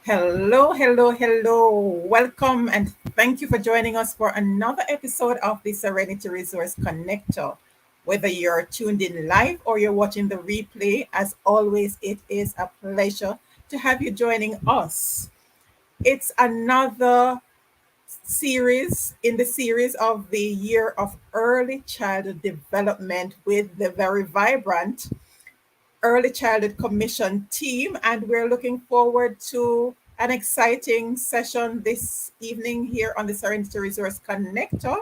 Hello, hello, hello. Welcome and thank you for joining us for another episode of the Serenity Resource Connector. Whether you're tuned in live or you're watching the replay, as always, it is a pleasure to have you joining us. It's another series in the series of the Year of Early Childhood Development with the very vibrant Early Childhood Commission team, and we're looking forward to an exciting session this evening here on the Serenity Resource Connector.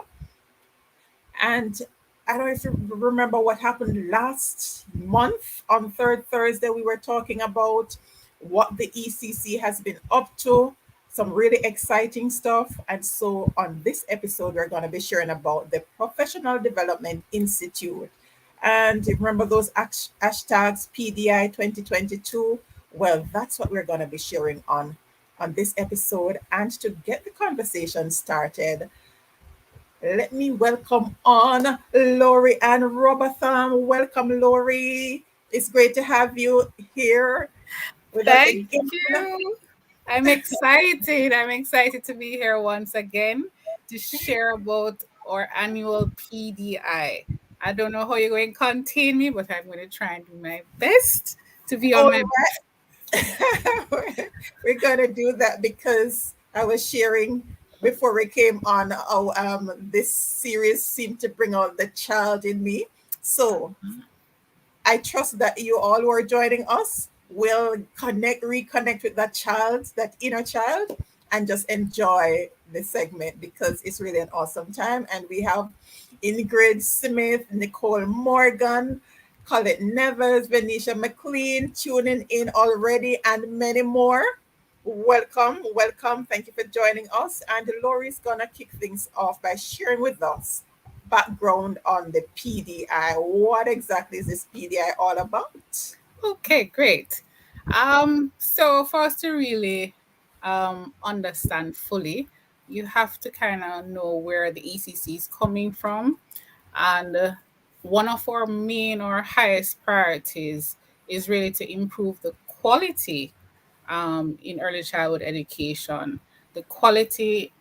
And I don't know if you remember what happened last month on third Thursday. We were talking about what the ECC has been up to, some really exciting stuff. And so on this episode, we're going to be sharing about the Professional Development Institute. And remember those hashtags PDI 2022? Well, that's what we're going to be sharing on this episode. And to get the conversation started, let me welcome on Louri-Ann Robotham. Welcome, Louri. It's great to have you here with us Thank again. you. I'm excited. I'm excited to be here once again to share about our annual PDI. I don't know how you're going to contain me, but I'm going to try and do my best to be on All my right. We're going to do that because I was sharing before we came on how this series seemed to bring out the child in me. So I trust that you all who are joining us will reconnect with that child, that inner child, and just enjoy the segment because it's really an awesome time. And we have Ingrid Smith, Nicole Morgan, Colette Nevers, Venetia McLean tuning in already, and many more. Welcome, welcome. Thank you for joining us. And Lori's gonna kick things off by sharing with us background on the PDI. What exactly is this PDI all about? Okay, great. So for us to really understand fully, you have to kind of know where the ECC is coming from. And one of our main or highest priorities is really to improve the quality in early childhood education, the quality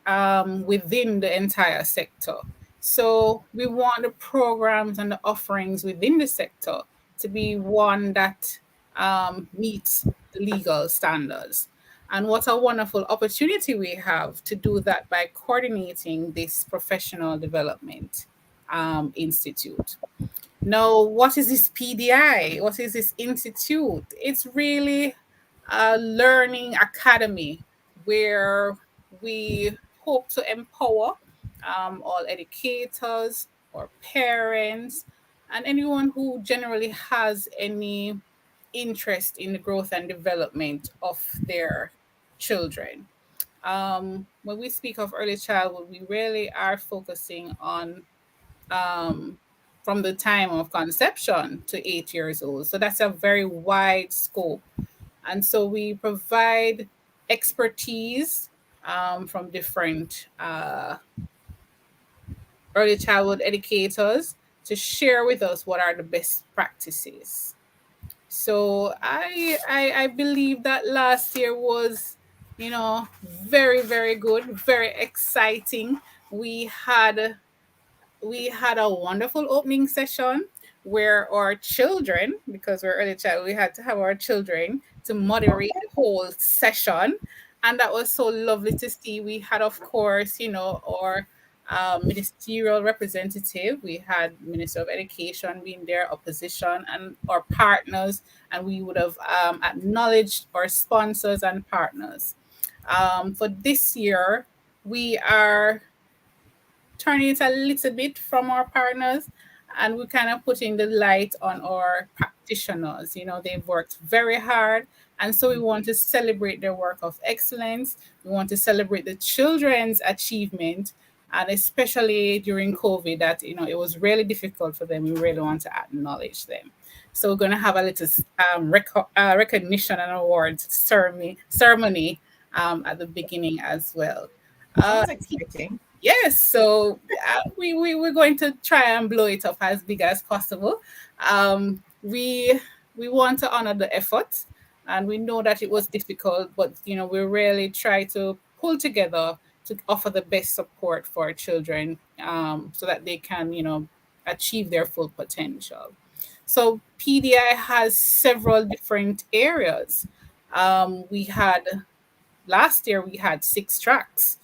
within the entire sector. So we want the programs and the offerings within the sector to be one that meets the legal standards. And what a wonderful opportunity we have to do that by coordinating this professional development institute. Now, what is this PDI? What is this institute? It's really a learning academy where we hope to empower all educators or parents and anyone who generally has any interest in the growth and development of their children. When we speak of early childhood, we really are focusing on um, from the time of conception to 8 years old. So that's a very wide scope. And so we provide expertise from different early childhood educators to share with us what are the best practices. So I believe that last year was, very, very good, very exciting. We had a wonderful opening session where our children, because we're early child, we had to have our children to moderate the whole session. And that was so lovely to see. We had, of course, our ministerial representative. We had Minister of Education being there, opposition, and our partners. And we would have acknowledged our sponsors and partners. For this year, we are turning it a little bit from our partners and we're kind of putting the light on our practitioners. They've worked very hard. And so we want to celebrate their work of excellence. We want to celebrate the children's achievement. And especially during COVID, that, it was really difficult for them. We really want to acknowledge them. So we're going to have a little recognition and awards ceremony at the beginning as well. Sounds exciting. Yes, so we're going to try and blow it up as big as possible. We want to honor the effort And we know that it was difficult, but we really try to pull together to offer the best support for our children, so that they can achieve their full potential. So PDI has several different areas. We had Last year we had 6 tracks,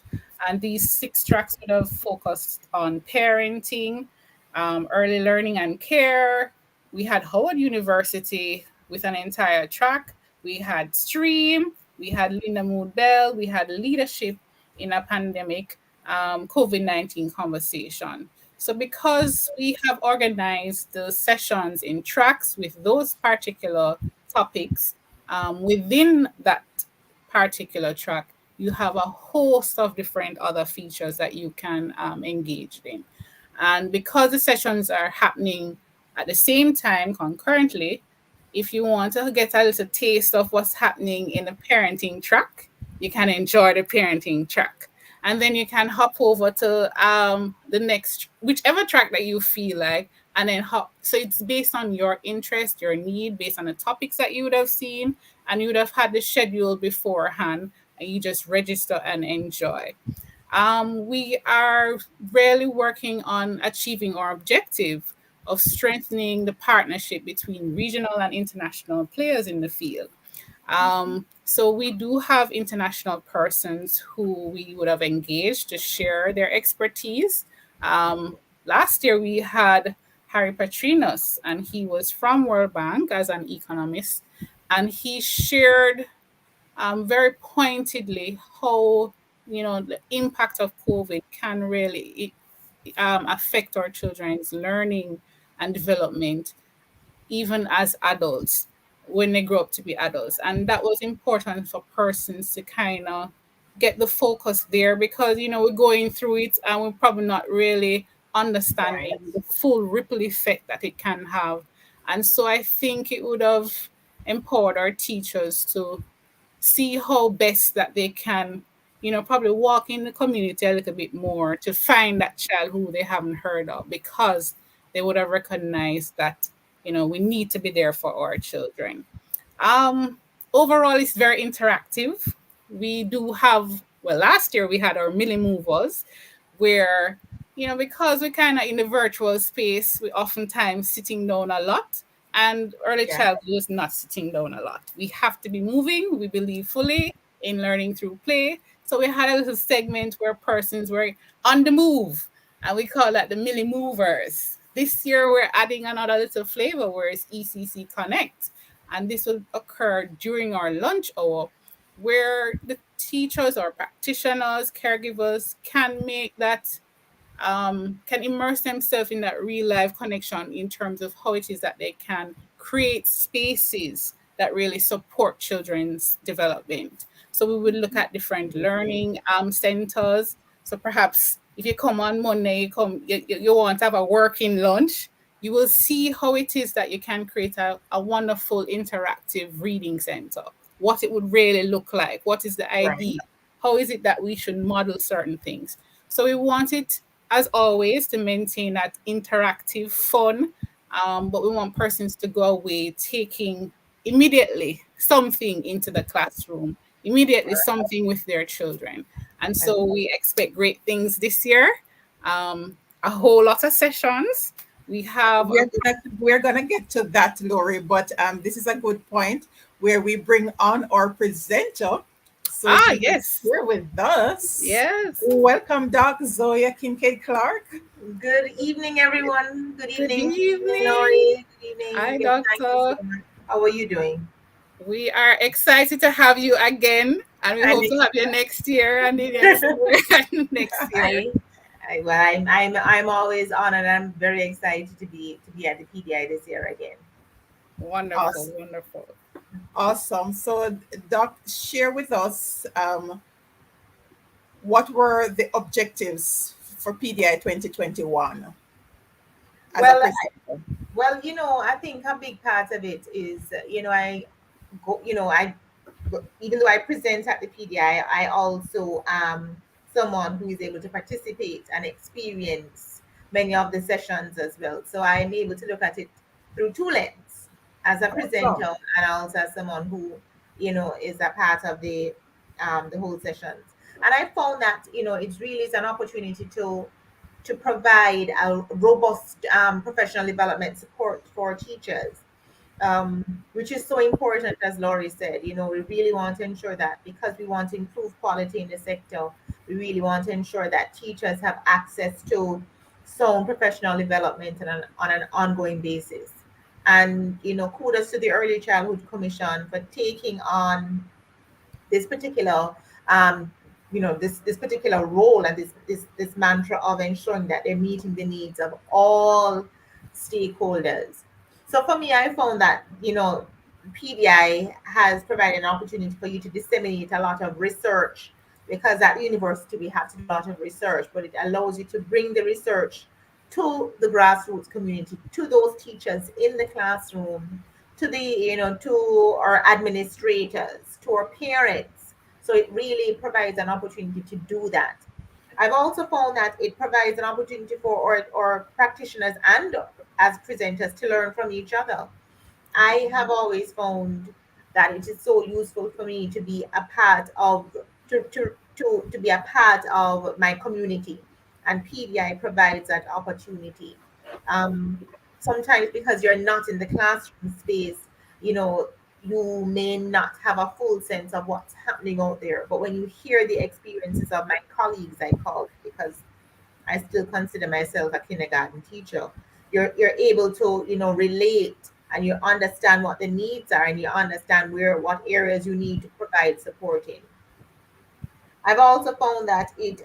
and these 6 tracks would have focused on parenting, early learning and care. We had Howard University with an entire track. We had Stream. We had Linda Mood Bell. We had leadership in a pandemic, COVID-19 conversation. So, because we have organized the sessions in tracks with those particular topics, within that particular track, you have a host of different other features that you can engage in. And because the sessions are happening at the same time concurrently, if you want to get a little taste of what's happening in the parenting track, you can enjoy the parenting track. And then you can hop over to the next, whichever track that you feel like, and then hop. So it's based on your interest, your need, based on the topics that you would have seen, and you would have had the schedule beforehand, and you just register and enjoy. We are really working on achieving our objective of strengthening the partnership between regional and international players in the field. So we do have international persons who we would have engaged to share their expertise. Last year we had Harry Patrinus, and he was from World Bank as an economist, and he shared very pointedly how the impact of COVID can really affect our children's learning and development, even as adults, when they grow up to be adults. And that was important for persons to kind of get the focus there, because we're going through it and we're probably not really understanding Right. the full ripple effect that it can have. And so I think it would have empowered our teachers to see how best that they can, probably walk in the community a little bit more to find that child who they haven't heard of, because they would have recognized that, we need to be there for our children. Um, Overall, it's very interactive. We do have, well, last year we had our Millie Movers, where, because we're kind of in the virtual space, we oftentimes sitting down a lot, and early Yeah. childhood is not sitting down a lot. We have to be moving. We believe fully in learning through play. So we had a little segment where persons were on the move, and we call that the Millie Movers. This year we're adding another little flavor where it's ECC Connect, and this will occur during our lunch hour, where the teachers or practitioners, caregivers can make that can immerse themselves in that real life connection in terms of how it is that they can create spaces that really support children's development. So we would look at different learning centers. So perhaps if you come on Monday, you want to have a working lunch, you will see how it is that you can create a wonderful interactive reading center. What it would really look like, what is the Right. idea, how is it that we should model certain things. So we want it, as always, to maintain that interactive fun, but we want persons to go away taking immediately something into the classroom, immediately something with their children. And And so we expect great things this year. A whole lot of sessions. We have a we're gonna get to that, Lori, but this is a good point where we bring on our presenter so she can yes, share with us. yes. Welcome, Doc Zoyah Kinkead-Clark. Good evening, everyone. Good Good evening, evening. Lori. Good evening. Hi, Yes, thank you so doctor. much. How are you doing? We are excited to have you again, and we I'm hope to have you next year and the year somewhere next year. I, I'm always honored. I'm very excited to be at the PDI this year again. Wonderful, Awesome. wonderful. Awesome. So, Doc, share with us what were the objectives for PDI 2021 as a Well, presenter? I think a big part of it is, I even though I present at the PDI, I also am someone who is able to participate and experience many of the sessions as well. So I'm able to look at it through two lenses, as a presenter Awesome. and also as someone who is a part of the whole sessions. And I found that it really is an opportunity to provide a robust professional development support for teachers, which is so important, as Laurie said. We really want to ensure that, because we want to improve quality in the sector, we really want to ensure that teachers have access to sound professional development on an ongoing basis. And, kudos to the Early Childhood Commission for taking on this particular um, this particular role, and this mantra of ensuring that they're meeting the needs of all stakeholders. So for me, I found that PDI has provided an opportunity for you to disseminate a lot of research, because at university we have to do a lot of research, but it allows you to bring the research to the grassroots community, to those teachers in the classroom, to our administrators, to our parents. So it really provides an opportunity to do that. I've also found that it provides an opportunity for our practitioners and as presenters to learn from each other. I have always found that it is so useful for me to be a part of to be a part of my community, and PDI provides that opportunity. Um, Sometimes, because you're not in the classroom space, you know, you may not have a full sense of what's happening out there. But when you hear the experiences of my colleagues, I call it, because I still consider myself a kindergarten teacher. You're able to relate, and you understand what the needs are, and you understand what areas you need to provide support in. I've also found that it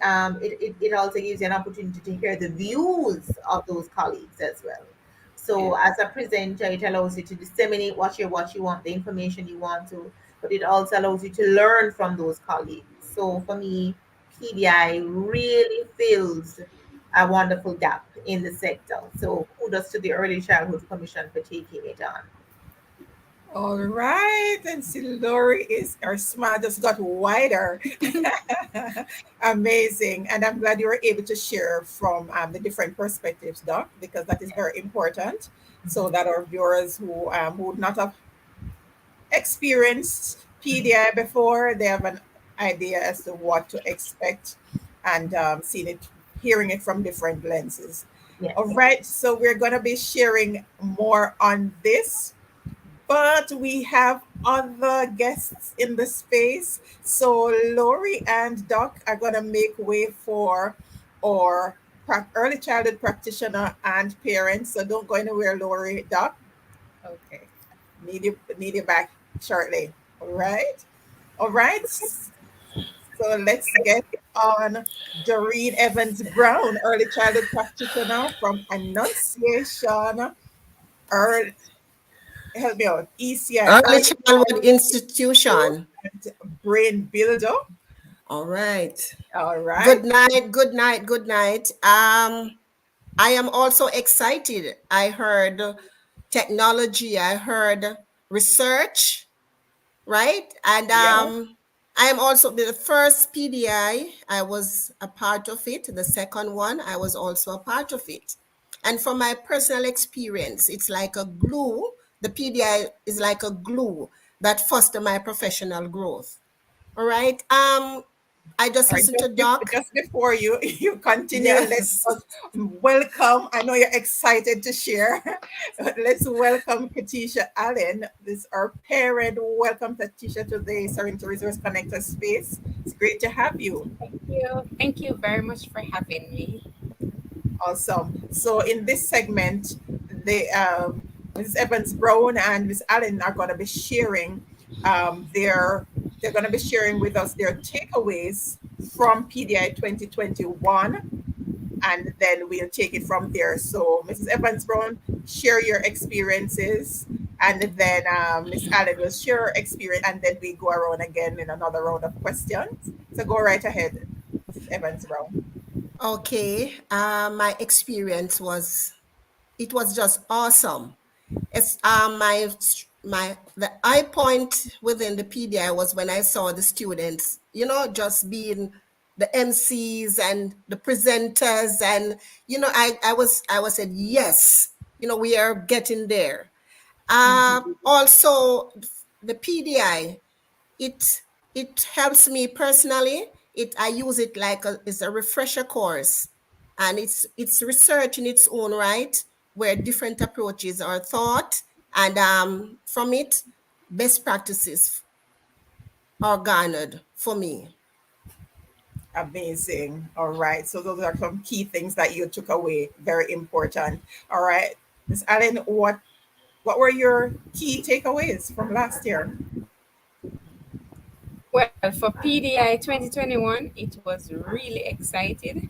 also gives you an opportunity to hear the views of those colleagues as well. So Yeah. as a presenter, it allows you to disseminate what you want, the information you want to, but it also allows you to learn from those colleagues. So for me, PDI really fills a wonderful gap in the sector. So kudos to the Early Childhood Commission for taking it on. All right. And see, Lori is, her smile just got wider. Amazing. And I'm glad you were able to share from the different perspectives, Doc, because that is very important, so that our viewers who would not have experienced PDI before, they have an idea as to what to expect, and seeing it, hearing it from different lenses. All Yes. right. So we're going to be sharing more on this, but we have other guests in the space. So Lori and Doc are going to make way for our early childhood practitioner and parents. So don't go anywhere, Lori. Doc, Okay. need you back shortly. All right. All right. So let's get on Doreen Evans Brown, early childhood practitioner from Annunciation. Early, help me out. ECI, Early early childhood childhood institution. brain builder. All right. All right. Good night, good night, good night. I am also excited. I heard technology, I heard research, right? And Yeah. I am also the first PDI, I was a part of it. The second one, I was also a part of it. And from my personal experience, it's like a glue. The PDI is like a glue that foster my professional growth. All right. I just All right. listened to Doc. Just before you you continue, let's Yes. just welcome. I know you're excited to share. Let's welcome Katiesha Allen. This is our parent. Welcome, Katiesha, to the Serenity Resource Connector space. It's great to have you. Thank you. Thank you very much for having me. Awesome. So in this segment, the Mrs. Evans Brown and Miss Allen are going to be sharing their they're going to be sharing with us their takeaways from PDI 2021, and then we'll take it from there. So Mrs. Evans Brown, share your experiences, and then Miss Allen will share her experience, and then we go around again in another round of questions. So go right ahead, Mrs. Evans Brown. Okay. My experience was it was just awesome. It's my the high point within the PDI was when I saw the students, just being the MCs and the presenters, and I was said yes, we are getting there. Also the PDI. it it helps me personally. I use it like it's a refresher course, and it's research in its own right, where different approaches are thought, and from it, best practices are garnered for me. Amazing. All right. So those are some key things that you took away. Very important. All right. Miss Allen, what were your key takeaways from last year? Well, for PDI 2021, it was really excited.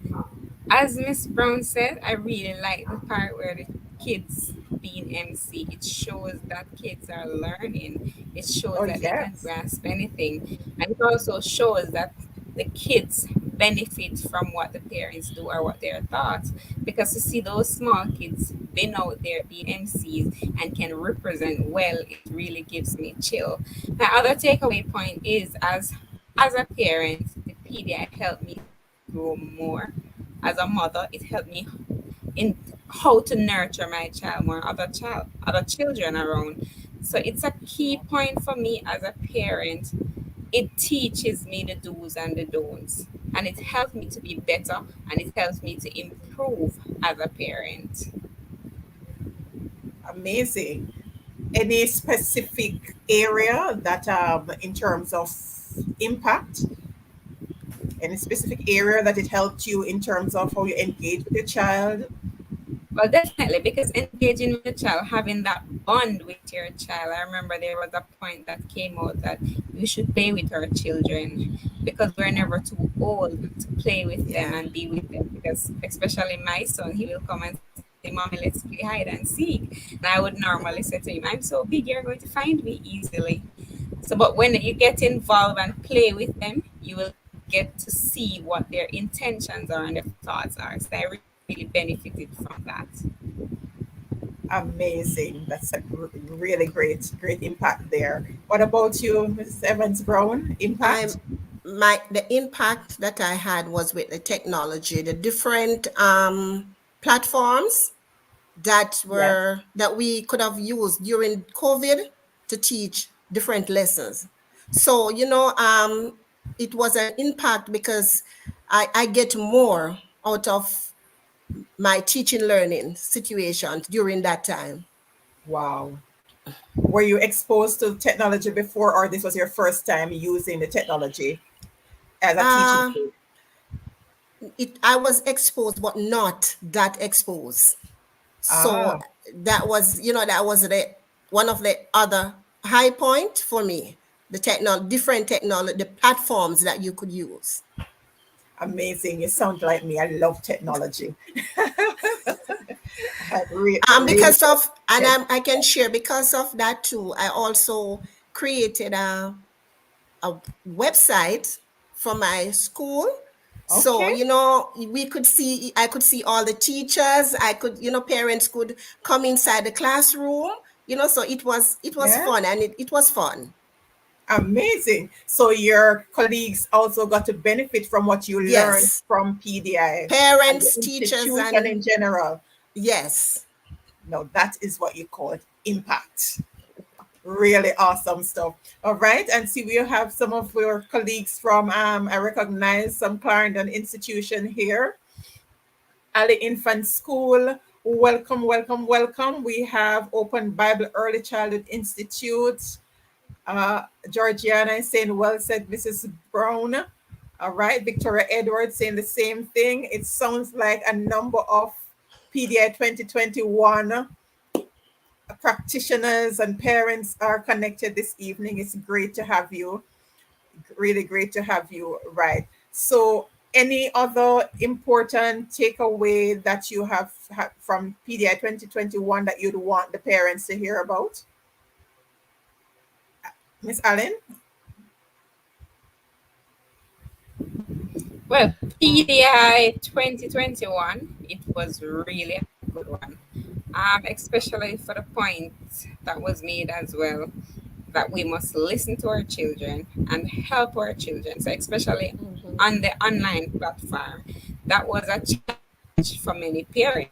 As Miss Brown said, I really like the part where the kids being MC. It shows that kids are learning. It shows Oh, that they can yes. grasp anything. And it also shows that the kids benefit from what the parents do or what they're taught. Because to see those small kids been out there being MCs and can represent well, it really gives me chill. My other takeaway point is as a parent, the PDI helped me to grow more. As a mother, it helped me in how to nurture my child more, other children around. So it's a key point for me as a parent. It teaches me the do's and the don'ts, and it helps me to be better, and it helps me to improve as a parent. Amazing. Any specific area that, in terms of impact, any specific area that it helped you in terms of how you engage with your child? Well, definitely, because engaging with the child, having that bond with your child. I remember there was a point that came out that we should play with our children because we're never too old to play with them Yeah. and be with them. Because, especially my son, he will come and say, Mommy, let's play hide and seek. And I would normally say to him, I'm so big, you're going to find me easily. So, but when you get involved and play with them, you will get to see what their intentions are and their thoughts are. So, I really benefited from that. Amazing. That's a really great impact there. What about you, Mrs. Evans Brown? I'm Impact? the impact that I had was with the technology, the different platforms Yes. that we could have used during COVID to teach different lessons. So, it was an impact because I get more out of my teaching learning situations during that time. Wow. Were you exposed to technology before, or this was your first time using the technology as a teaching Uh, tool? I was exposed, but not that exposed. So Ah, that was the one of the other high point for me. Different technology, the platforms that you could use. amazing. You sound like me. I love technology. Really. Because of, and I can share because of that too. I also created a website for my school. So, Okay. I could see all the teachers. Parents could come inside the classroom. So it was Yeah. fun, and it was fun. Amazing. So your colleagues also got to benefit from what you learned Yes, from PDI and the parents, teachers, institution and in general. yes. No, that is what you call impact. Really awesome stuff. All right. And see, we have some of your colleagues from, I recognize some Clarendon institution here. Ali Infant School. Welcome, welcome, welcome. We have Open Bible Early Childhood Institute. Georgiana is saying, well said, Mrs. Brown. All right. Victoria Edwards saying the same thing. It sounds like a number of PDI 2021 practitioners and parents are connected this evening. It's great to have you. Really great to have you. Right. So, any other important takeaway that you have from PDI 2021 that you'd want the parents to hear about? Miss Allen? Well, PDI 2021, it was really a good one. Especially for the point that was made as well that we must listen to our children and help our children. So, especially on the online platform, that was a challenge for many parents.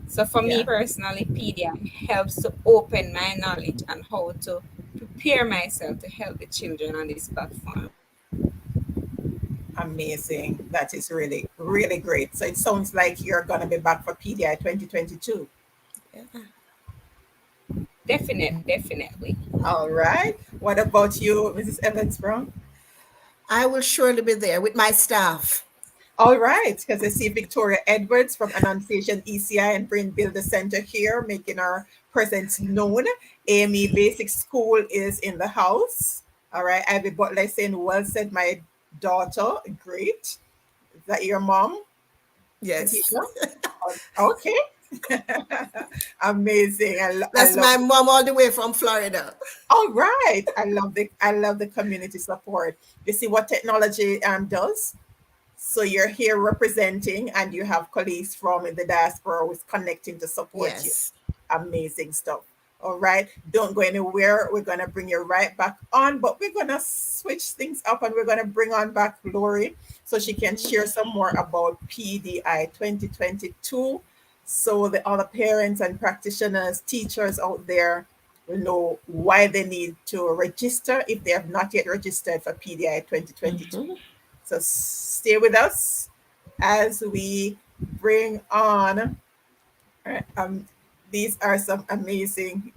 So, for me Yeah. personally, PDI helps to open my knowledge on how to prepare myself to help the children on this platform. Amazing. That is really, really great. So it sounds like you're going to be back for PDI 2022. Yeah. Definitely. All right. What about you, Mrs. Evans Brown? I will surely be there with my staff. All right, because I see Victoria Edwards from Annunciation ECI and Brain Builder Center here making our presence known. Amy Basic School is in the house. All right, Ivy Butler saying, well said, my daughter. Great. Is that your mom, Yes. Katiesha? Okay. Amazing. I That's love my it. mom all the way from Florida. All right. I love the community support. You see what technology does? So you're here representing, and you have colleagues from the diaspora who's connecting to support you. Yes. Amazing stuff. All right. Don't go anywhere. We're going to bring you right back on, but we're going to switch things up and we're going to bring on back Louri so she can share some more about PDI 2022. So the other parents and practitioners, teachers out there will know why they need to register if they have not yet registered for PDI 2022. Mhm. So stay with us as we bring on. These are some amazing,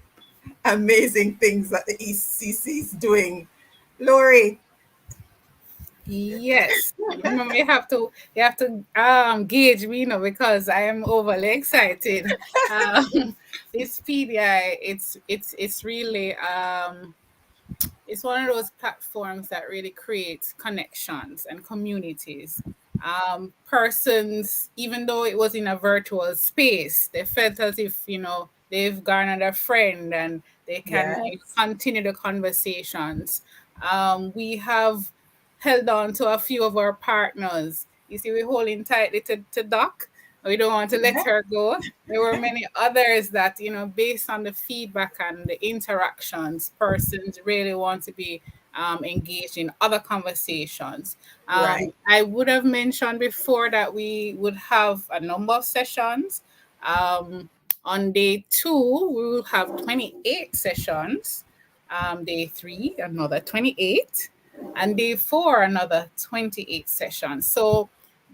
amazing things that the ECC is doing. Lori, Yes. Remember, you have to gauge me, because I am overly excited. This PDI, it's really it's one of those platforms that really creates connections and communities. Persons, even though it was in a virtual space, they felt as if, they've garnered a friend and they can yes, continue the conversations. We have held on to a few of our partners. You see, we're holding tightly to Doc. We don't want to let yes, her go. There were many others that, based on the feedback and the interactions, persons really want to be engaged in other conversations. right, I would have mentioned before that we would have a number of sessions. Um, on day 2, we will have 28 sessions. Day 3, another 28. And day 4, another 28 sessions. So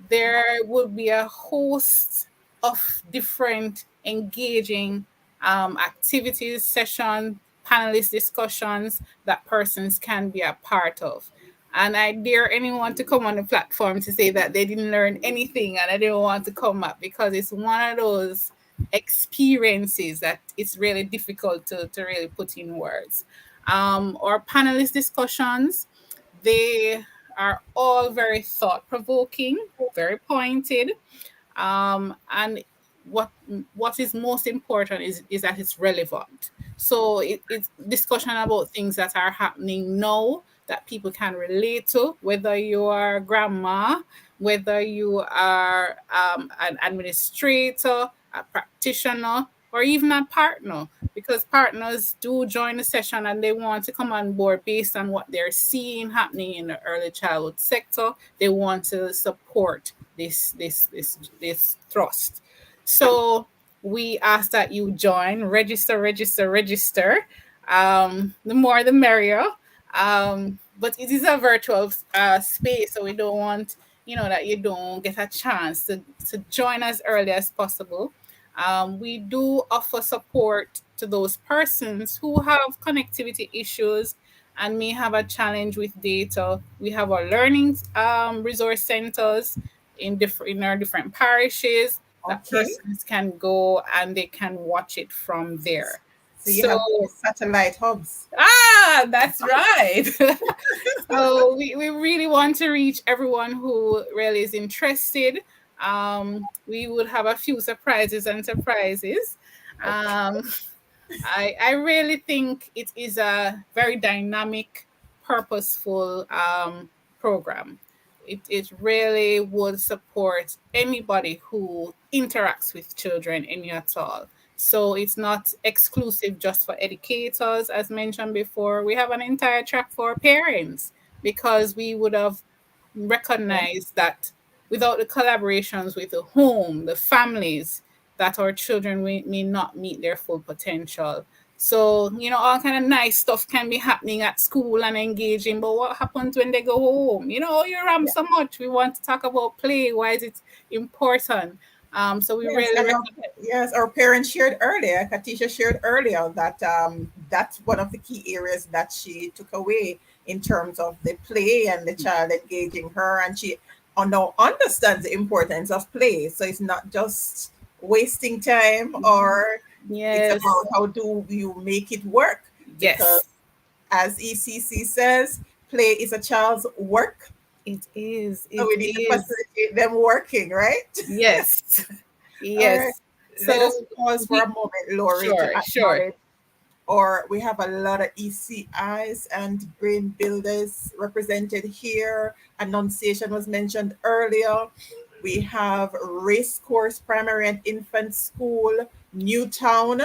there will be a host of different engaging activities, session, panelist discussions that persons can be a part of. And I dare anyone to come on the platform to say that they didn't learn anything and I didn't want to come up, because it's one of those experiences that it's really difficult to really put in words. Our panelist discussions, they are all very thought provoking, very pointed, and what is most important is that it's relevant. So it's discussion about things that are happening now that people can relate to, whether you are a grandma, whether you are an administrator, a practitioner, or even a partner, because partners do join the session and they want to come on board based on what they're seeing happening in the early childhood sector. They want to support this thrust. So we ask that you join, register. The more the merrier. But it is a virtual space, so we don't want that you don't get a chance to join as early as possible. We do offer support to those persons who have connectivity issues and may have a challenge with data. We have our learning resource centers in our different parishes that okay. persons can go and they can watch it from there. So you So have satellite hubs. that's right. So we really want to reach everyone who really is interested. We would have a few surprises. Okay, Um, I really think it is a very dynamic, purposeful program. It really would support anybody who interacts with children, any at all. So it's not exclusive just for educators, as mentioned before. We have an entire track for parents, because we would have okay, recognized that without the collaborations with the home, the families, that our children may not meet their full potential. So, all kind of nice stuff can be happening at school and engaging, but what happens when they go home? You ram so much. We want to talk about play. Why is it important? So we Yes, really and recommend. yes, our parents shared earlier. Katiesha shared earlier that that's one of the key areas that she took away in terms of the play and the child engaging her, and she now understands the importance of play. So it's not just wasting time, or it's Yes, about how do you make it work, because yes, as ECC says, play is a child's work. it is. So It we need to is. facilitate them working, right? Yes, All right. yes. Let So us pause for a we moment, Lori, to sure, sure. acknowledge, or we have a lot of ECIs and brain builders represented here. Annunciation was mentioned earlier. We have Race Course Primary and Infant School, Newtown.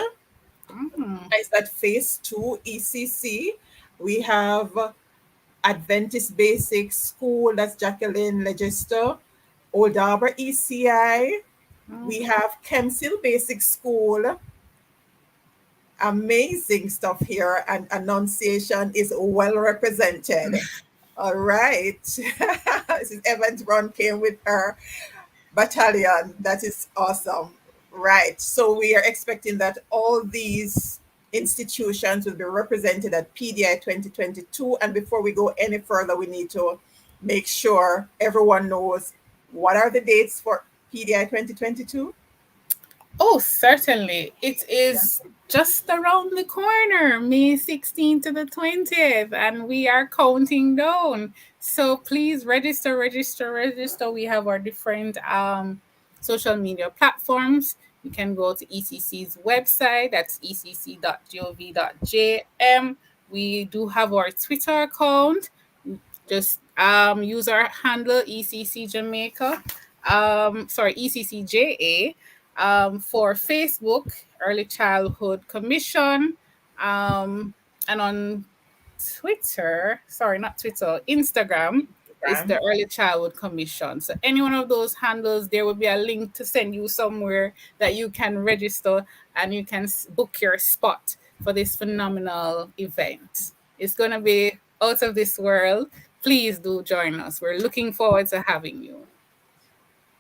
Mm, Is that phase two ECC? We have Adventist Basic School, that's Jacqueline Legister. Old Arbor ECI. We mm. have Kemsil Basic School. Amazing stuff here, and Annunciation is well represented. All right. This is Evans Brown came with her battalion. That is awesome. Right. So we are expecting that all these institutions will be represented at PDI 2022. And before we go any further, we need to make sure everyone knows what are the dates for PDI 2022. Oh, certainly. It is just around the corner, May 16th to the 20th, and we are counting down. So please register, register, register. We have our different social media platforms. You can go to ECC's website, that's ecc.gov.jm. We do have our Twitter account. Just use our handle ECC Jamaica. Sorry, ECCJA. For Facebook, Early Childhood Commission, and on Twitter, sorry, not Twitter, Instagram is the Instagram. Early Childhood Commission. So any one of those handles, there will be a link to send you somewhere that you can register and you can book your spot for this phenomenal event. It's going to be out of this world. Please do join us. We're looking forward to having you.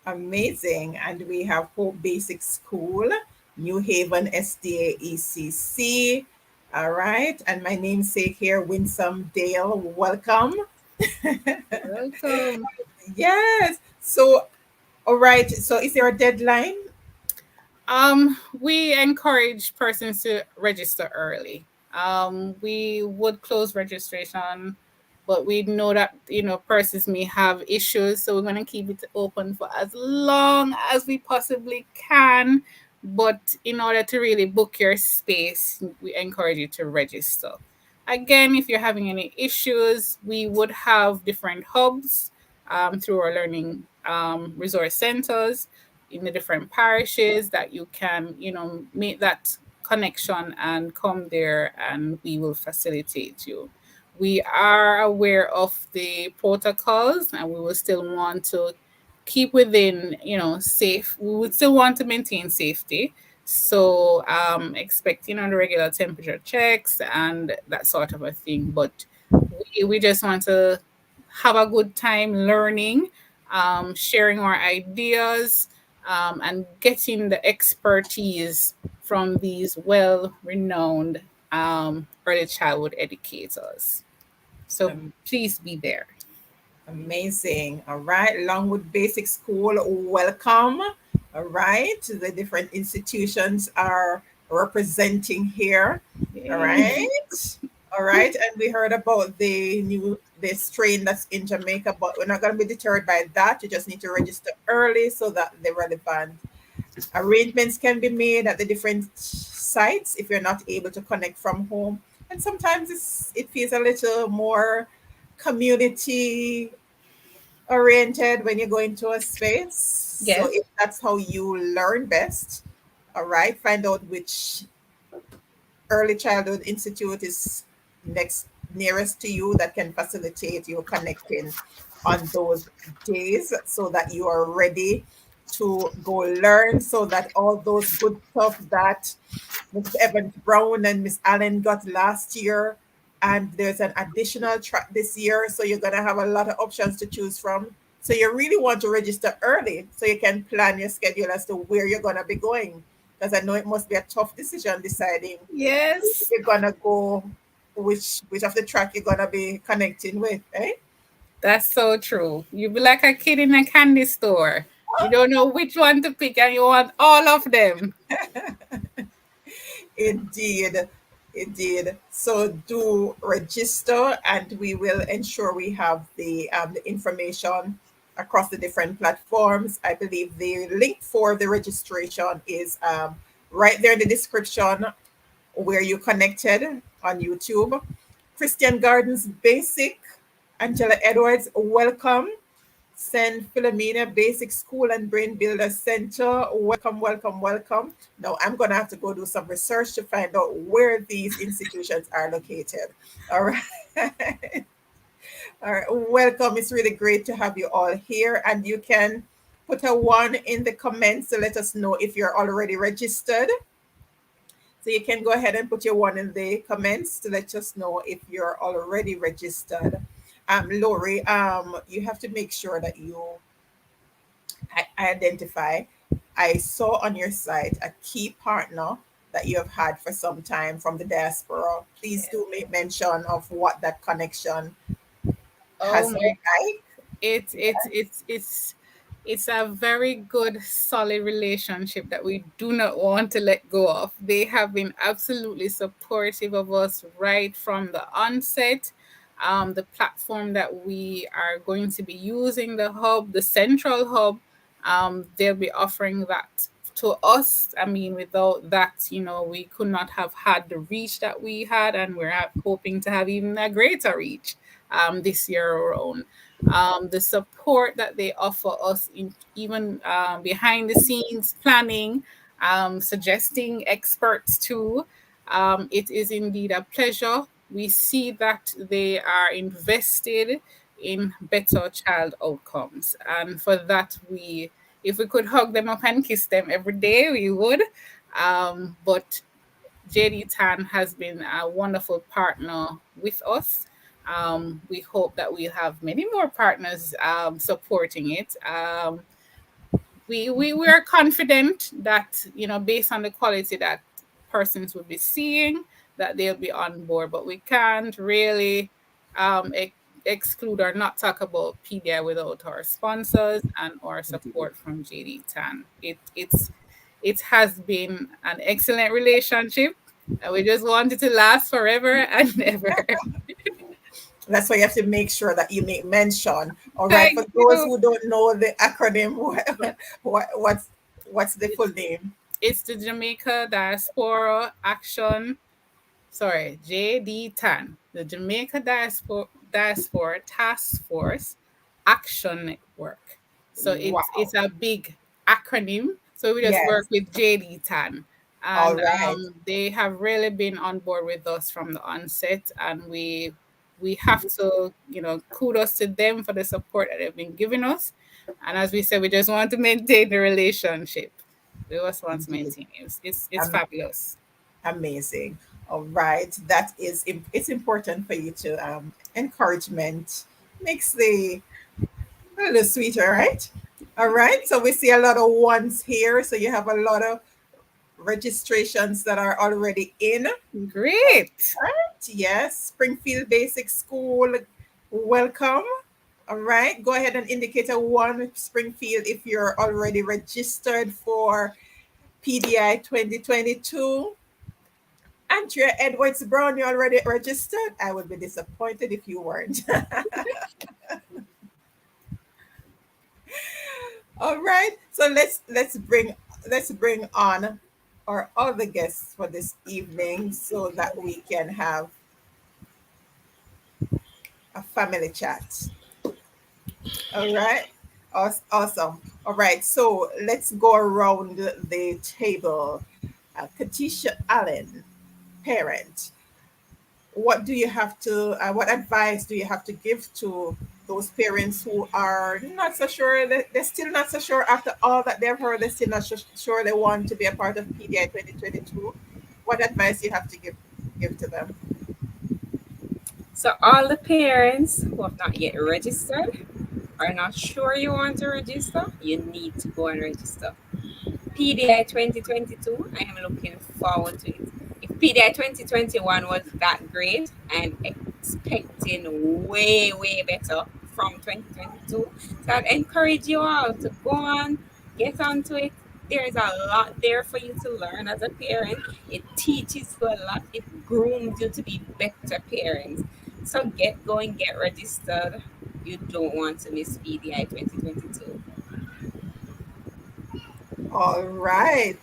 Amazing. And we have Hope Basic School, New Haven SDA ECC. All right. And my namesake here, Winsome Dale. Welcome. Welcome. Yes. So, all right. So, is there a deadline? We encourage persons to register early. We would close registration, but we know that persons may have issues, so we're going to keep it open for as long as we possibly can. But in order to really book your space, we encourage you to register. Again, if you're having any issues, we would have different hubs through our learning resource centers in the different parishes that you can, make that connection and come there and we will facilitate you. We are aware of the protocols and we will still want to keep within, safe. We would still want to maintain safety. So expecting on the regular temperature checks and that sort of a thing. But we just want to have a good time learning, sharing our ideas, and getting the expertise from these well renowned early childhood educators. So Um, please be there. Amazing. All right. Longwood Basic School, welcome. All right. The different institutions are representing here. All Yay. right. All right. And we heard about the strain that's in Jamaica, but we're not going to be deterred by that. You just need to register early so that the relevant arrangements can be made at the different sites if you're not able to connect from home. And sometimes it feels a little more community oriented when you go into a space. So Yes. if that's how you learn best, all right, find out which early childhood institute is nearest to you that can facilitate you connecting on those days so that you are ready to go learn so that all those good stuff that Mrs. Evans Brown and Miss Allen got last year, and there's an additional track this year, so you're gonna have a lot of options to choose from. So you really want to register early so you can plan your schedule as to where you're gonna be going. Because I know it must be a tough decision deciding Yes, you're gonna go, which of the track you're gonna be connecting with, eh? that's so true. You be like a kid in a candy store. You don't know which one to pick, and you want all of them. Indeed, indeed. So do register, and we will ensure we have the information across the different platforms. I believe the link for the registration is right there in the description where you connected on YouTube. Christian Gardens Basic, Angela Edwards, welcome. St. Philomena Basic School and Brain Builder Center. Welcome, welcome, welcome. Now I'm going to have to go do some research to find out where these institutions are located. All right. All right. Welcome. It's really great to have you all here. And you can put a one in the comments to let us know if you're already registered. So you can go ahead and put your one in the comments to let us know if you're already registered. Lori, you have to make sure that you identify. I saw on your site a key partner that you have had for some time from the diaspora. Please do make mention of what that connection Oh has my, been like. it's a very good, solid relationship that we do not want to let go of. They have been absolutely supportive of us right from the onset. The platform that we are going to be using, the hub, the central hub, they'll be offering that to us. I mean, without that, we could not have had the reach that we had, and we're hoping to have even a greater reach this year around. The support that they offer us in even behind the scenes planning, suggesting experts too. It is indeed a pleasure. We see that they are invested in better child outcomes, and for that, if we could hug them up and kiss them every day, we would. But JD Tan has been a wonderful partner with us. We hope that we'll have many more partners supporting it. We are confident that, based on the quality that persons will be seeing, that they'll be on board, but we can't really exclude or not talk about PDI without our sponsors and our support from JD Tan. It has been an excellent relationship, and we just want it to last forever and ever. That's why you have to make sure that you make mention. All right. For Thank those you. who don't know the acronym, Yeah. what's the full name? It's the Jamaica Diaspora Action, sorry, JD TAN, the Jamaica Diaspora Task Force Action Network. So it's Wow. a big acronym. So we just work Yes. with JD TAN. All And right. they have really been on board with us from the onset, and we have to, kudos to them for the support that they've been giving us. And as we said, we just want to maintain the relationship. We just want to Indeed. maintain it. It's Um, fabulous. Amazing. All right. It's important for you to encouragement makes the a little sweeter, right? All right. So we see a lot of ones here. So you have a lot of registrations that are already in. Great. Yes. Springfield Basic School. Welcome. All right. Go ahead and indicate a one, Springfield, if you're already registered for PDI 2022. Andrea Edwards Brown, you already registered? I would be disappointed if you weren't. All right. So let's bring on our other guests for this evening so that we can have a family chat. All right. Awesome. All right. So let's go around the table. Katiesha Allen, parent. What advice do you have to give to those parents who are not so sure, they're still not so sure after all that they've heard, they're still not sure they want to be a part of PDI 2022. What advice you have to give to them? So, all the parents who have not yet registered, are not sure you want to register, you need to go and register. PDI 2022, I am looking forward to it. If PDI 2021 was that great, I'm expecting way, way better from 2022. So I'd encourage you all to go on, get onto it. There is a lot there for you to learn as a parent. It teaches you a lot, it grooms you to be better parents. So get going, get registered. You don't want to miss PDI 2022. All right.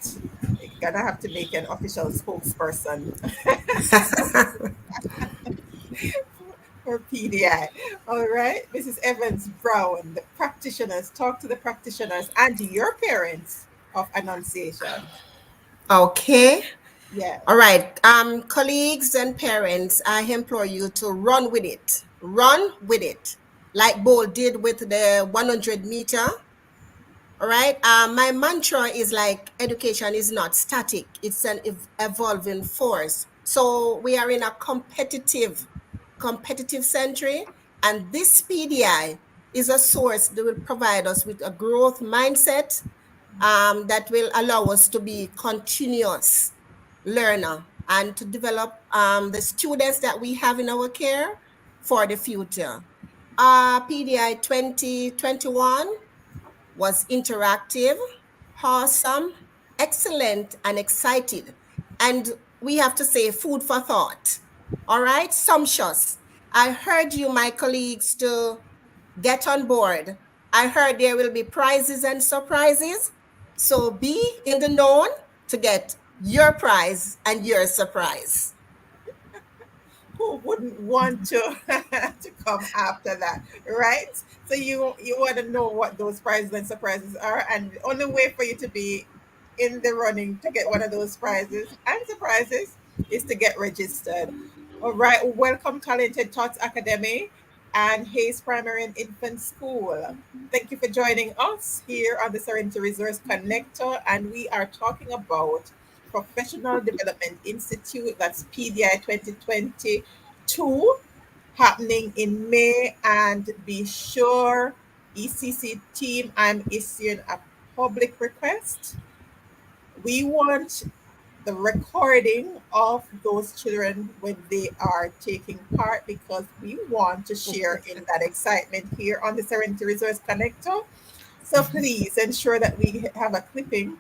You're gonna have to make an official spokesperson for PDI. All right. Mrs. Evans Brown, the practitioners, talk to the practitioners and your parents of Annunciation. Okay. Yeah. All right. Colleagues and parents, I implore you to run with it. Run with it. Like Bowl did with the 100 meter. All right. My mantra is like education is not static, it's an evolving force. So we are in a competitive century, and this PDI is a source that will provide us with a growth mindset that will allow us to be continuous learner and to develop the students that we have in our care for the future. PDI 2021 was interactive, awesome, excellent, and excited. And we have to say food for thought. All right, sumptuous. I heard you, my colleagues, to get on board. I heard there will be prizes and surprises. So be in the known to get your prize and your surprise. Who wouldn't want to to come after that, right? So you want to know what those prizes and surprises are, and the only way for you to be in the running to get one of those prizes and surprises is to get registered. All right, welcome Talented Tots Academy and Hayes Primary and Infant School. Thank you for joining us here on the Serenity Resource Connector, and we are talking about Professional Development Institute, that's PDI 2022, happening in May. And be sure, ECC team, I'm issuing a public request. We want the recording of those children when they are taking part, because we want to share in that excitement here on the Serenity Resource Connector. So please ensure that we have a clipping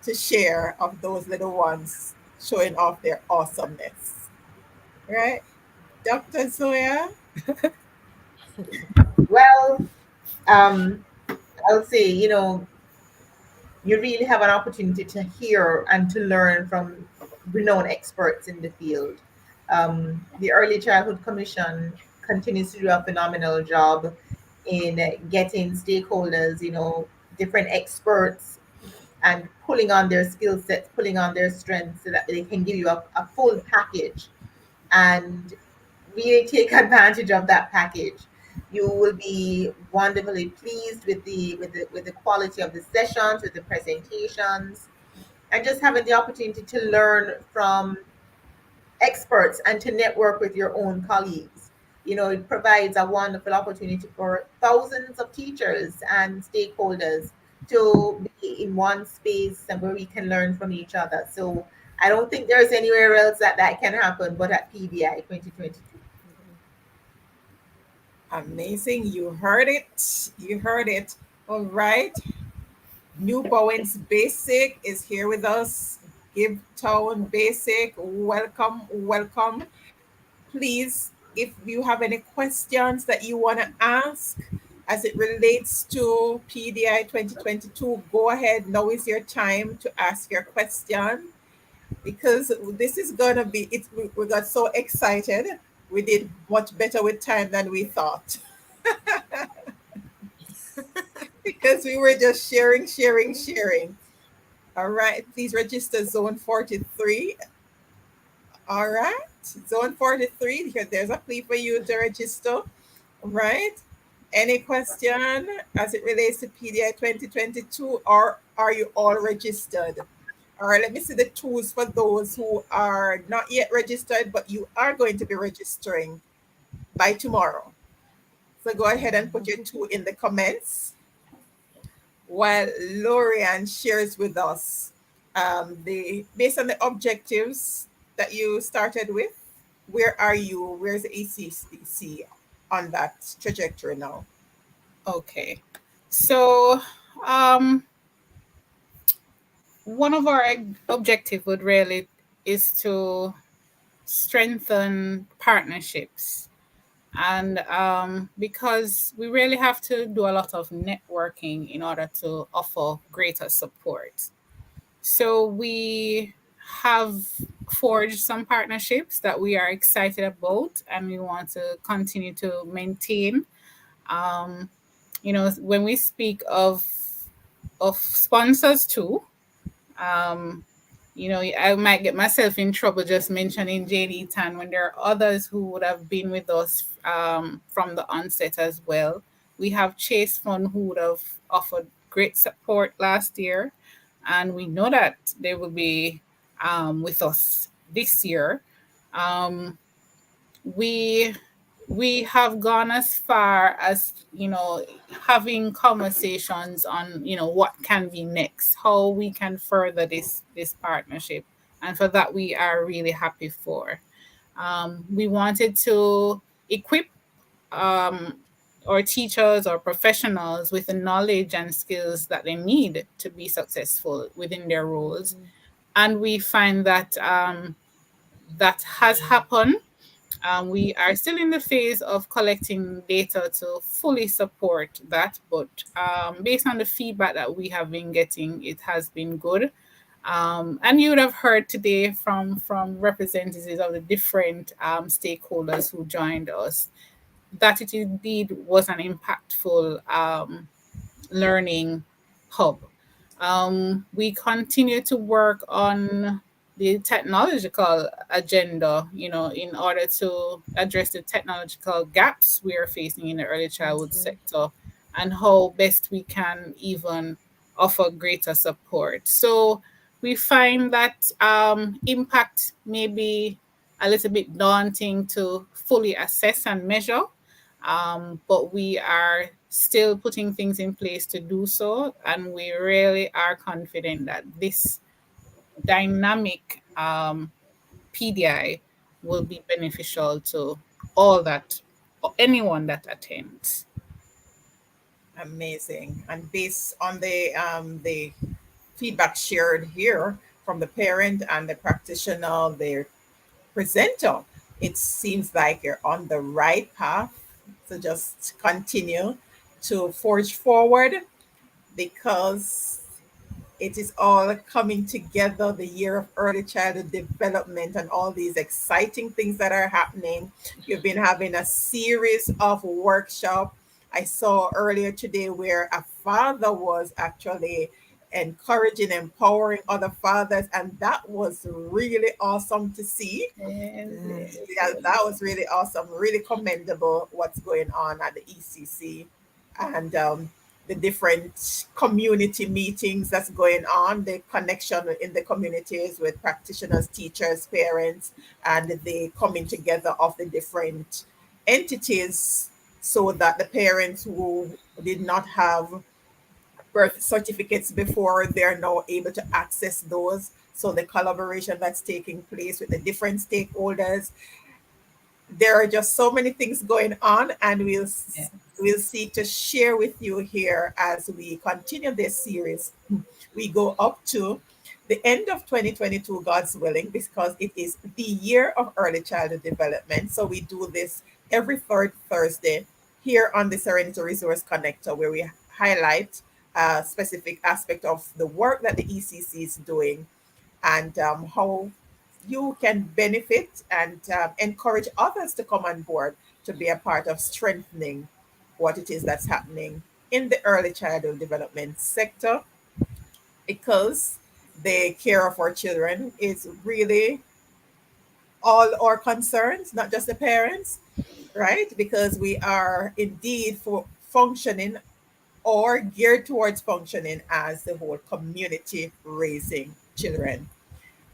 to share of those little ones showing off their awesomeness. Right? Dr. Zoyah? Well, um, I'll say, you really have an opportunity to hear and to learn from renowned experts in the field. The Early Childhood Commission continues to do a phenomenal job in getting stakeholders, different experts, and pulling on their skill sets, pulling on their strengths so that they can give you a full package and really take advantage of that package. You will be wonderfully pleased with the quality of the sessions, with the presentations, and just having the opportunity to learn from experts and to network with your own colleagues. It provides a wonderful opportunity for thousands of teachers and stakeholders to be in one space and where we can learn from each other. So I don't think there's anywhere else that can happen but at PDI 2022. Amazing. You heard it. You heard it. All right. New Bowen's Basic is here with us. Give Town Basic. Welcome. Welcome. Please, if you have any questions that you want to ask as it relates to PDI 2022, go ahead. Now is your time to ask your question, because this is going to be it. We got so excited. We did much better with time than we thought because we were just sharing. All right, please register Zone 43. All right, Zone 43, there's a plea for you to register. Right? Any question as it relates to PDI 2022, or are you all registered? All right, let me see the tools for those who are not yet registered, but you are going to be registering by tomorrow. So go ahead and put your two in the comments while Louri-Ann shares with us the based on the objectives that you started with. Where are you? Where's the ECC on that trajectory now? Okay. So, um, one of our objective would really is to strengthen partnerships, and because we really have to do a lot of networking in order to offer greater support. So we have forged some partnerships that we are excited about, and we want to continue to maintain. Um, when we speak of sponsors too, um, I might get myself in trouble just mentioning JD Tan when there are others who would have been with us from the onset as well. We have Chase Fund who would have offered great support last year, and we know that they will be with us this year. Um, we we have gone as far as having conversations on what can be next, how we can further this partnership, and for that we are really happy for. We wanted to equip um, our teachers or professionals with the knowledge and skills that they need to be successful within their roles, and we find that that has happened. We are still in the phase of collecting data to fully support that, but based on the feedback that we have been getting, it has been good. And you would have heard today from representatives of the different stakeholders who joined us that it indeed was an impactful learning hub. We continue to work on the technological agenda, in order to address the technological gaps we are facing in the early childhood sector and how best we can even offer greater support. So we find that impact may be a little bit daunting to fully assess and measure, but we are still putting things in place to do so, and we really are confident that this dynamic PDI will be beneficial to all that or anyone that attends. Amazing. And based on the feedback shared here from the parent and the practitioner, the presenter, it seems like you're on the right path. So just continue to forge forward because it is all coming together, the year of early childhood development and all these exciting things that are happening. You've been having a series of workshops. I saw earlier today where a father was actually encouraging, empowering other fathers, and that was really awesome to see. Yes, Yeah, that was really awesome, really commendable what's going on at the ECC and the different community meetings that's going on, the connection in the communities with practitioners, teachers, parents, and the coming together of the different entities so that the parents who did not have birth certificates before, they're now able to access those. So the collaboration that's taking place with the different stakeholders, there are just so many things going on, and yes, we'll seek to share with you here as we continue this series. We go up to the end of 2022, God's willing, because it is the year of early childhood development. So we do this every third Thursday here on the Serenity Resource Connector, where we highlight a specific aspect of the work that the ECC is doing and how you can benefit and encourage others to come on board to be a part of strengthening what it is that's happening in the early childhood development sector, because the care of our children is really all our concerns, not just the parents, right? Because we are indeed functioning or geared towards functioning as the whole community raising children.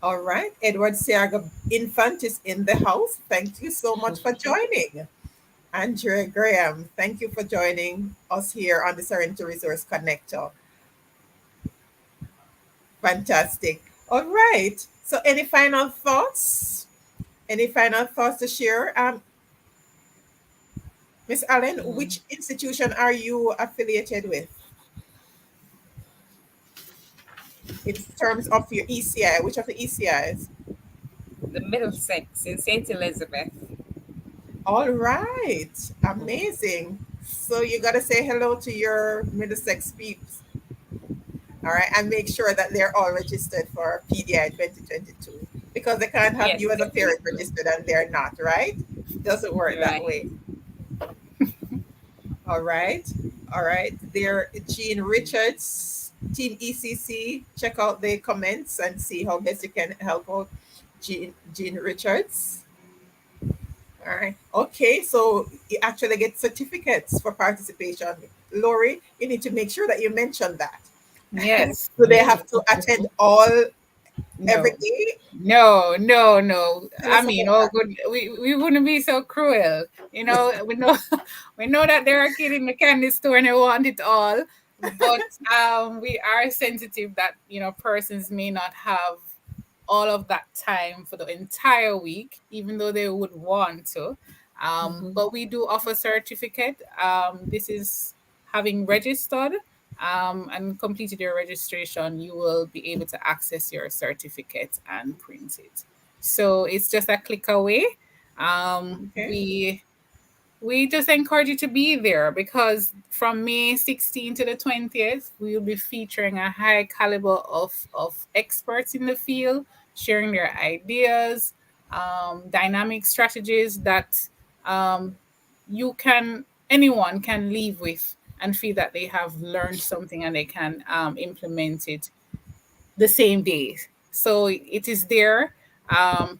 All right, Edward Seaga Infant is in the house. Thank you so much for joining. Andrea Graham, thank you for joining us here on the Serenity Resource Connector. Fantastic. All right. So, any final thoughts? Any final thoughts to share? Miss Allen, which institution are you affiliated with in terms of your ECI? Which of the ECIs? The Middlesex in St. Elizabeth. All right. Amazing. So you got to say hello to your Middlesex peeps. All right. And make sure that they're all registered for PDI 2022 because they can't have Yes, you as a parent definitely. registered and they're not, right? Doesn't work that Right. way. All right. All right. There, Jean Richards, Team ECC. Check out the comments and see how best you can help out Jean Richards. All right. Okay. So you actually get certificates for participation. Lori, you need to make sure that you mention that. Yes. Do they have to attend all every No. day? No. Tell I us mean, about oh that. good, we wouldn't be so cruel. We know we know that there are kids in the candy store and they want it all. But we are sensitive that, persons may not have all of that time for the entire week, even though they would want to. But we do offer certificate. This is having registered and completed your registration, you will be able to access your certificate and print it. So it's just a click away. Um, Okay. we we just encourage you to be there because from May 16th to the 20th, we will be featuring a high caliber of experts in the field, sharing their ideas, dynamic strategies that um, anyone can leave with and feel that they have learned something and they can implement it the same day. So it is there.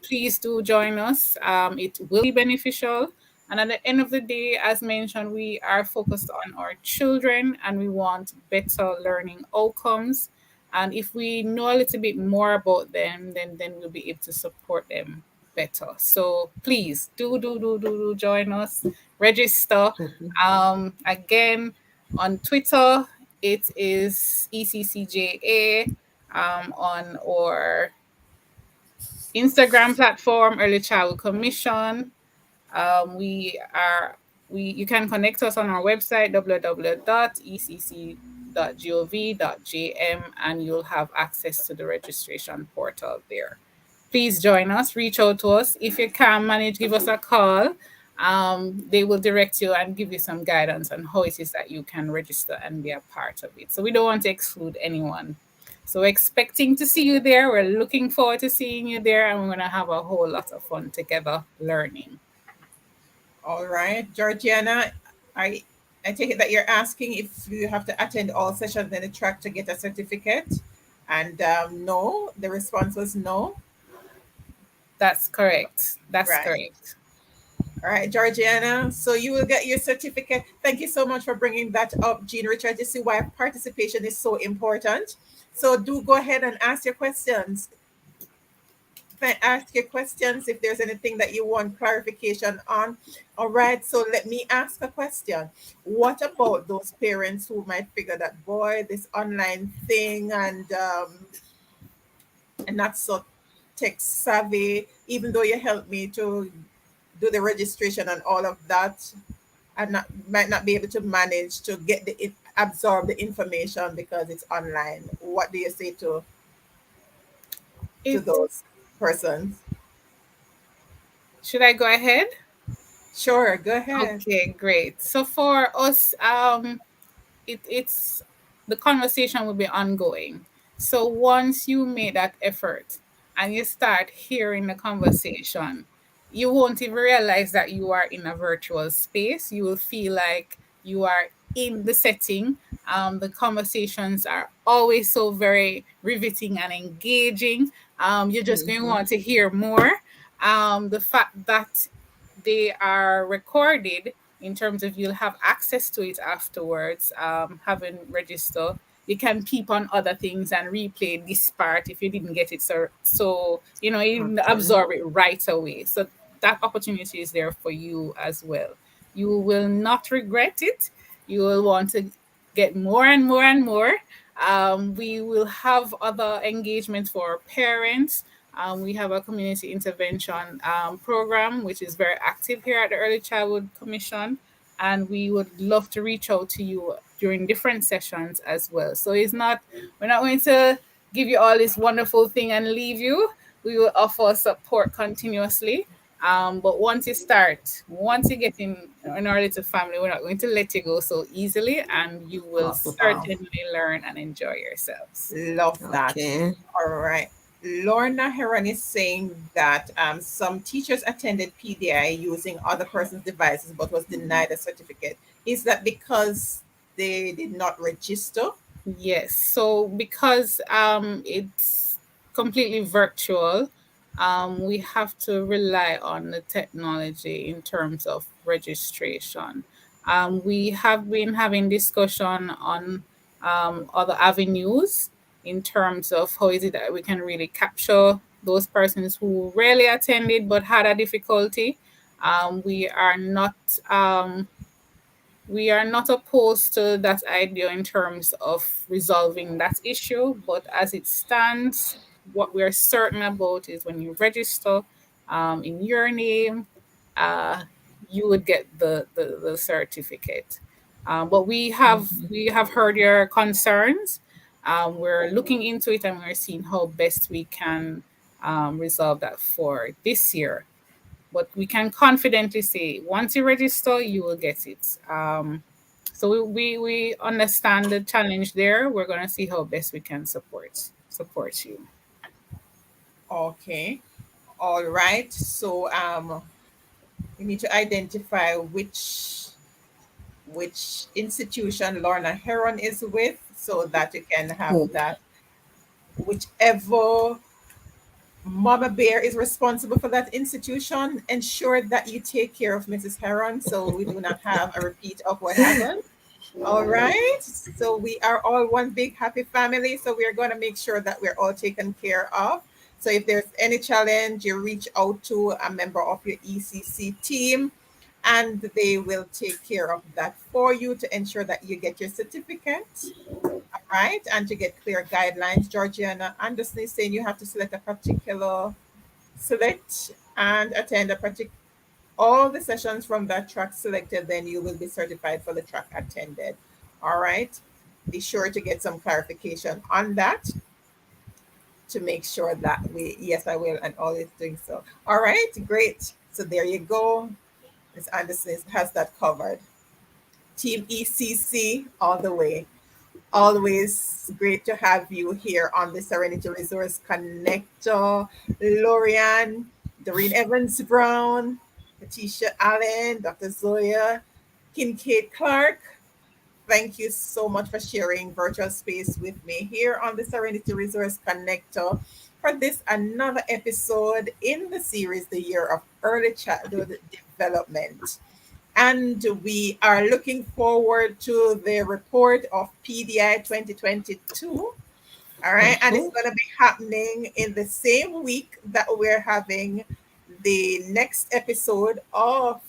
Please do join us. It will be beneficial. And at the end of the day, as mentioned, we are focused on our children and we want better learning outcomes. And if we know a little bit more about them, then we'll be able to support them better. So please do join us. Register. Again, on Twitter, it is ECCJA on our Instagram platform, Early Childhood Commission. We are we You can connect us on our website www.ecc.gov.jm and you'll have access to the registration portal there. Please join us, reach out to us. If you can manage, give us a call. They will direct you and give you some guidance on how it is that you can register and be a part of it. So we don't want to exclude anyone. So we're expecting to see you there. We're looking forward to seeing you there, and we're going to have a whole lot of fun together learning. All right, Georgiana, I I take it that you're asking if you have to attend all sessions in the track to get a certificate, and no, the response was no. That's correct. That's Right. correct. All right, Georgiana. So you will get your certificate. Thank you so much for bringing that up, Jean Richard. You see why participation is so important. So do go ahead and ask your questions. Ask your questions if there's anything that you want clarification on. All right, so let me ask a question. What about those parents who might figure that, boy, this online thing and not so tech savvy, even though you helped me to do the registration and all of that, I might not be able to manage to get absorb the information because it's online. What do you say to It those persons? Should I go ahead? Sure, go ahead. Okay, great. So for us, it's the conversation will be ongoing. So once you make that effort and you start hearing the conversation, you won't even realize that you are in a virtual space. You will feel like you are in the setting. The conversations are always so very riveting and engaging. You're just going to want to hear more. The fact that they are recorded in terms of you'll have access to it afterwards, having register. You can peep on other things and replay this part if you didn't get it. So you didn't Okay. absorb it right away. So that opportunity is there for you as well. You will not regret it. You will want to get more and more and more. We will have other engagements for parents. We have a community intervention program, which is very active here at the Early Childhood Commission. And we would love to reach out to you during different sessions as well. So we're not going to give you all this wonderful thing and leave you. We will offer support continuously. But once you get in our little family, we're not going to let you go so easily, and you will Wow. certainly learn and enjoy yourselves. Love that. Okay. All right. Lorna Heron is saying that some teachers attended PDI using other person's devices but was denied a certificate. Is that because they did not register? Yes. So because it's completely virtual, we have to rely on the technology in terms of registration. We have been having discussion on other avenues in terms of how is it that we can really capture those persons who rarely attended but had a difficulty. We are not opposed to that idea in terms of resolving that issue, but as it stands, what we're certain about is when you register in your name, uh, you would get the certificate. But we have heard your concerns. We're looking into it and we're seeing how best we can resolve that for this year. But we can confidently say once you register, you will get it. So we understand the challenge there. We're going to see how best we can support you. Okay. All right. So we need to identify which institution Lorna Heron is with so that you can have Okay. that. Whichever Mama Bear is responsible for that institution, ensure that you take care of Mrs. Heron so we do not have a repeat of what happened. All right. So we are all one big happy family. So we are going to make sure that we're all taken care of. So if there's any challenge, you reach out to a member of your ECC team and they will take care of that for you to ensure that you get your certificate. All right. And to get clear guidelines, Georgiana Anderson is saying you have to select and attend a particular all the sessions from that track selected, then you will be certified for the track attended. All right. Be sure to get some clarification on that to make sure that yes, I will, and always doing so. All right, great. So there you go. Ms. Anderson has that covered. Team ECC all the way. Always great to have you here on the Serenity Resource Connector. Louri-Ann, Doreen Evans Brown, Katiesha Allen, Dr. Zoyah Kinkead-Clark. Thank you so much for sharing virtual space with me here on the Serenity Resource Connector for this another episode in the series, The Year of Early Childhood Development. And we are looking forward to the report of PDI 2022. All right. And it's Mhm. going to be happening in the same week that we're having the next episode of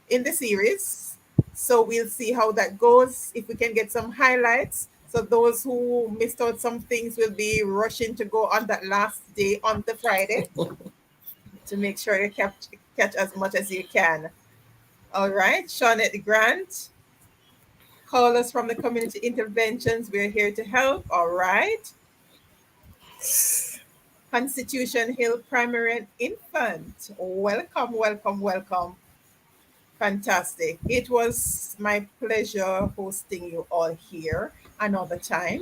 in the series. So we'll see how that goes. If we can get some highlights. So those who missed out some things will be rushing to go on that last day on the Friday to make sure you catch as much as you can. All right, Shawnette Grant, call us from the community interventions. We're here to help. All right. Constitution Hill Primary and Infant. Welcome, welcome, welcome. Fantastic. It was my pleasure hosting you all here another time.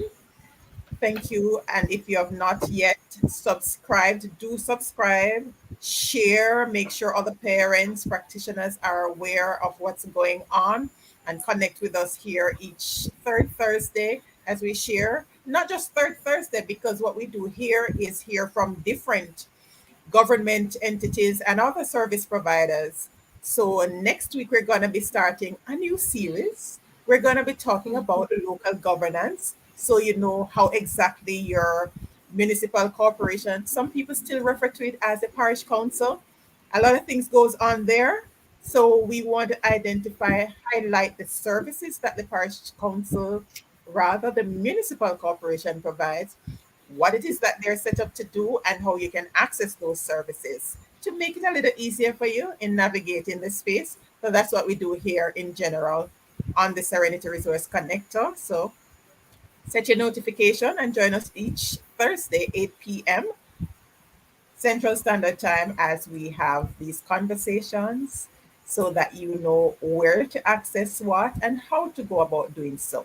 Thank you. And if you have not yet subscribed, do subscribe, share, make sure other parents, practitioners are aware of what's going on and connect with us here each third Thursday as we share. Not just third Thursday, because what we do here is hear from different government entities and other service providers So next week we're going to be starting a new series. We're going to be talking about local governance, so you know how exactly your municipal corporation, some people still refer to it as a parish council. A lot of things goes on there. So we want to identify, highlight the services that the parish council, rather the municipal corporation provides, what it is that they're set up to do, and how you can access those services to make it a little easier for you in navigating the space. So that's what we do here in general on the Serenity Resource Connector. So set your notification and join us each Thursday, 8 p.m. Central Standard Time, as we have these conversations so that you know where to access what and how to go about doing so.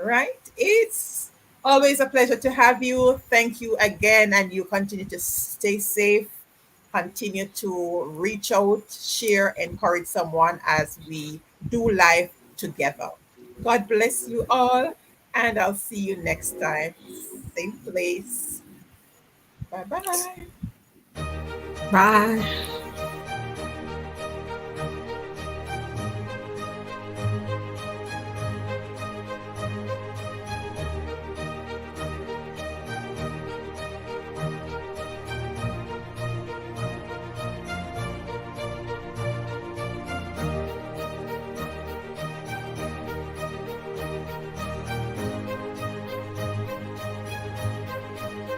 Right? It's always a pleasure to have you. Thank you again, and you continue to stay safe. Continue to reach out, share, encourage someone as we do life together. God bless you all, and I'll see you next time. Same place. Bye bye. Bye.